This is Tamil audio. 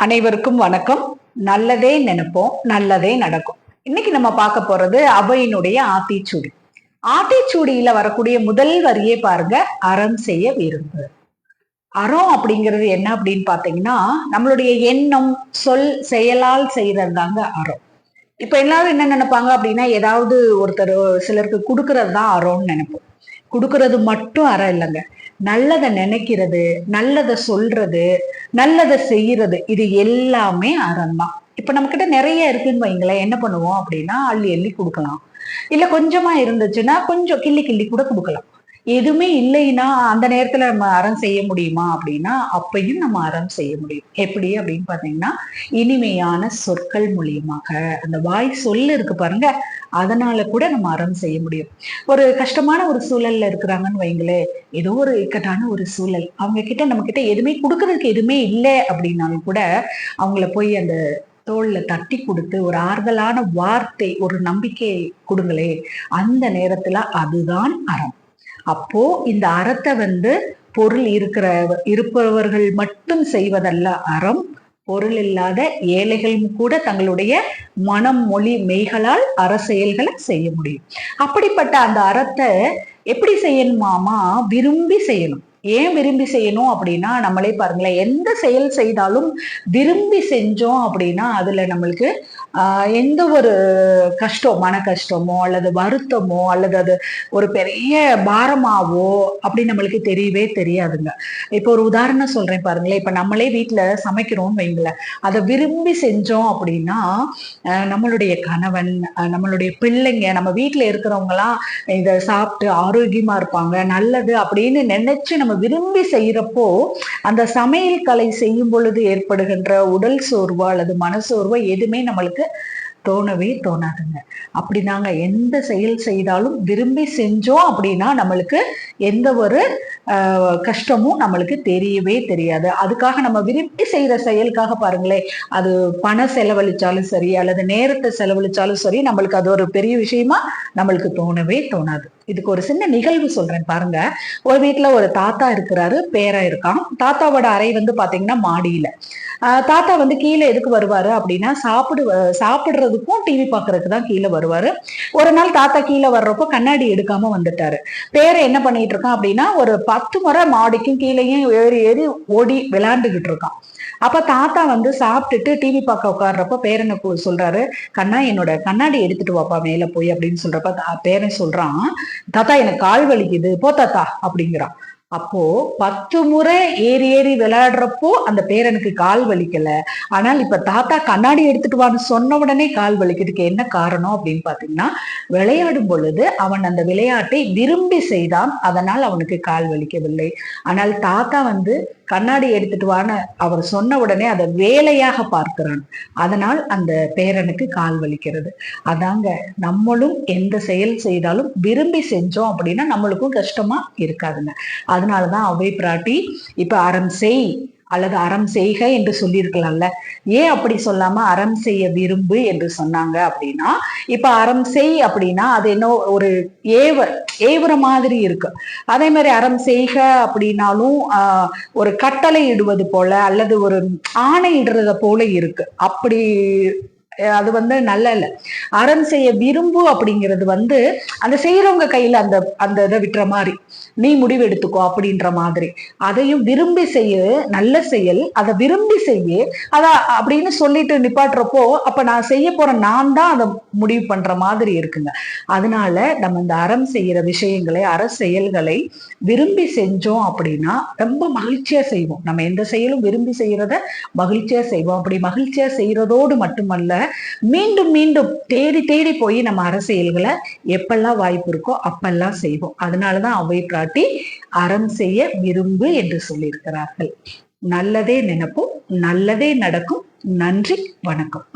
அனைவருக்கும் வணக்கம். நல்லதே நினைப்போம், நல்லதே நடக்கும். இன்னைக்கு நம்ம பார்க்க போறது அவையினுடைய ஆத்திச்சூடி. ஆத்திச்சூடியில வரக்கூடிய முதல் வரியே பாருங்க, அறம் செய்ய விரும்பு. அறம் அப்படிங்கிறது என்ன அப்படின்னு பாத்தீங்கன்னா, நம்மளுடைய எண்ணம், சொல், செயலால் செய்யறது தாங்க அறம். இப்ப எல்லாரும் என்ன நினைப்பாங்க அப்படின்னா, ஏதாவது ஒருத்தர் சிலருக்கு கொடுக்கறது தான் அறம்னு நினைப்போம். கொடுக்கறது மட்டும் அறம் இல்லைங்க. நல்லதை நினைக்கிறது, நல்லதை சொல்றது, நல்லதை செய்யறது, இது எல்லாமே அறம் தான். இப்ப நம்ம கிட்ட நிறைய இருக்குன்னு வைங்களேன், என்ன பண்ணுவோம் அப்படின்னா அள்ளி அள்ளி கொடுக்கலாம். இல்ல கொஞ்சமா இருந்துச்சுன்னா கொஞ்சம் கிள்ளி கிள்ளி கூட கொடுக்கலாம். எதுவுமே இல்லைன்னா அந்த நேரத்துல நம்ம அறம் செய்ய முடியுமா அப்படின்னா அப்பயும் நம்ம அறம் செய்ய முடியும். எப்படி அப்படின்னு பாத்தீங்கன்னா, இனிமையான சொற்கள் மூலியமாக, அந்த வாய் சொல்லு இருக்கு பாருங்க, அதனால கூட நம்ம அறம் செய்ய முடியும். ஒரு கஷ்டமான ஒரு சூழல்ல இருக்கிறாங்கன்னு வைங்களேன், ஏதோ ஒரு இக்கட்டான ஒரு சூழல், அவங்க கிட்ட நம்ம கிட்ட எதுவுமே கொடுக்கறதுக்கு எதுவுமே இல்லை அப்படின்னாலும் கூட அவங்கள போய் அந்த தோல்ல தட்டி கொடுத்து ஒரு ஆறுதலான வார்த்தை, ஒரு நம்பிக்கை கொடுங்களே, அந்த நேரத்துல அதுதான் அறம். அப்போ இந்த அறத்தை பொருள் இருப்பவர்கள் மட்டும் செய்வதல்ல அறம். பொருள் இல்லாத ஏழைகள் கூட தங்களுடைய மனம், மொழி, மெய்களால் அற செயல்களை செய்ய முடியும். அப்படிப்பட்ட அந்த அறத்தை எப்படி செய்யணுமாமா? விரும்பி செய்யணும். ஏன் விரும்பி செய்யணும் அப்படின்னா, நம்மளே பாருங்களேன், எந்த செயல் செய்தாலும் விரும்பி செஞ்சோம் அப்படின்னா அதுல நம்மளுக்கு எந்த ஒரு கஷ்டம், மன கஷ்டமோ அல்லது வருத்தமோ அல்லது அது ஒரு பெரிய பாரமாவோ அப்படி நம்மளுக்கு தெரியவே தெரியாதுங்க. இப்போ ஒரு உதாரணம் சொல்றேன் பாருங்களேன். இப்ப நம்மளே வீட்டுல சமைக்கிறோம்னு வைங்களேன், அதை விரும்பி செஞ்சோம் அப்படின்னா நம்மளுடைய கணவன், நம்மளுடைய பிள்ளைங்க, நம்ம வீட்டுல இருக்கிறவங்க எல்லாம் இதை சாப்பிட்டு ஆரோக்கியமா இருப்பாங்க, நல்லது அப்படின்னு நினைச்சு நம்ம விரும்பி செய்யறப்போ அந்த சமையல் கலை செய்யும் பொழுது ஏற்படுகின்ற உடல் சோர்வோ அல்லது மனசோர்வோ எதுவுமே நம்மளுக்கு தோணவே தோணாதுங்க. அப்படிதாங்க எந்த செயல் செய்தாலும் விரும்பி செஞ்சோம் அப்படின்னா நம்மளுக்கு எந்த ஒரு கஷ்டமும் நம்மளுக்கு தெரியவே தெரியாது. அதுக்காக நம்ம விரும்பி செய்யற செயலுக்காக பாருங்களேன், அது பணம் செலவழிச்சாலும் சரி அல்லது நேரத்தை செலவழிச்சாலும் சரி, நம்மளுக்கு அது ஒரு பெரிய விஷயமா நம்மளுக்கு தோணவே தோணாது. இதுக்கு ஒரு சின்ன நிகழ்வு சொல்றேன் பாருங்க. ஒரு வீட்டுல ஒரு தாத்தா இருக்கிறாரு, பேரன் இருக்கான். தாத்தாவோட அறை பாத்தீங்கன்னா மாடியில. தாத்தா கீழே எதுக்கு வருவாரு அப்படின்னா, சாப்பிடுறதுக்கும் டிவி பாக்குறதுக்கு தான் கீழே வருவாரு. ஒரு நாள் தாத்தா கீழே வர்றப்போ கண்ணாடி எடுக்காம வந்துட்டாரு. பேரை என்ன பண்ணிட்டு இருக்கான் அப்படின்னா, ஒரு 10 முறை மாடிக்கும் கீழேயும் ஏறி ஏறி ஓடி விளையாண்டுகிட்டு இருக்கான். அப்ப தாத்தா சாப்பிட்டுட்டு டிவி பார்க்க உட்கார்றப்ப பேரனை சொல்றாரு, கண்ணா என்னோட கண்ணாடி எடுத்துட்டு வாப்பா மேல போய் அப்படின்னு சொல்றப்ப பேரன் சொல்றான், தாத்தா எனக்கு கால் வலிக்குது, போ தாத்தா அப்படிங்கிறான். அப்போ 10 முறை ஏறி ஏறி விளையாடுறப்போ அந்த பேரனுக்கு கால் வலிக்கல. ஆனால் இப்ப தாத்தா கண்ணாடி எடுத்துட்டு வான்னு சொன்ன உடனே கால் வலிக்கிறதுக்கு என்ன காரணம் அப்படின்னு பாத்தீங்கன்னா, விளையாடும் பொழுது அவன் அந்த விளையாட்டை விரும்பி செய்தான், அதனால் அவனுக்கு கால் வலிக்கவில்லை. ஆனால் தாத்தா கண்ணாடி எடுத்துட்டு வான்னு அவர் சொன்ன உடனே அதை வேலையாக பார்க்கிறான், அதனால் அந்த பேரனுக்கு கால் வலிக்கிறது. அதாங்க, நம்மளும் எந்த செயல் செய்தாலும் விரும்பி செஞ்சோம் அப்படின்னா நம்மளுக்கும் கஷ்டமா இருக்காதுங்க. அதனாலதான் அவை பிராட்டி இப்ப அறம் செய் அல்லது அறம் செய்க என்று சொல்லியிருக்கலாம்ல. ஏன் அப்படி சொல்லாம அறம் செய்ய விரும்பு என்று சொன்னாங்க அப்படின்னா, இப்ப அறம் செய் அப்படின்னா அது என்ன ஒரு ஏவுற மாதிரி இருக்கு. அதே மாதிரி அறம் செய்க அப்படின்னாலும் ஒரு கட்டளை இடுவது போல அல்லது ஒரு ஆணை இடுறத போல இருக்கு. அப்படி அது நல்ல இல்ல. அறம் செய்ய விரும்பு அப்படிங்கிறது அந்த செய்யறவங்க கையில அந்த அந்த இதை விட்டுற மாதிரி, நீ முடிவு எடுத்துக்கோ அப்படின்ற மாதிரி. அதையும் விரும்பி செய்ய, நல்ல செயல், அதை விரும்பி செய்ய, அத அப்படின்னு சொல்லிட்டு நிப்பாட்டுறப்போ அப்ப நான் செய்ய போற நான் தான் அதை முடிவு பண்ற மாதிரி இருக்குங்க. அதனால நம்ம இந்த அறம் செய்யற விஷயங்களை, அற செயல்களை விரும்பி செஞ்சோம் அப்படின்னா ரொம்ப மகிழ்ச்சியா செய்வோம். நம்ம எந்த செயலும் விரும்பி செய்யறத மகிழ்ச்சியா செய்வோம். அப்படி மகிழ்ச்சியா செய்யறதோடு மட்டுமல்ல, மீண்டும் மீண்டும் தேடி தேடி போய் நம்ம அரசியல்களை எப்பெல்லாம் வாய்ப்பு இருக்கோ அப்பெல்லாம் செய்வோம். அதனாலதான் அவை பிராட்டி அறம் செய்ய விரும்பு என்று சொல்லியிருக்கிறார்கள். நல்லதே நினைப்போம், நல்லதே நடக்கும். நன்றி, வணக்கம்.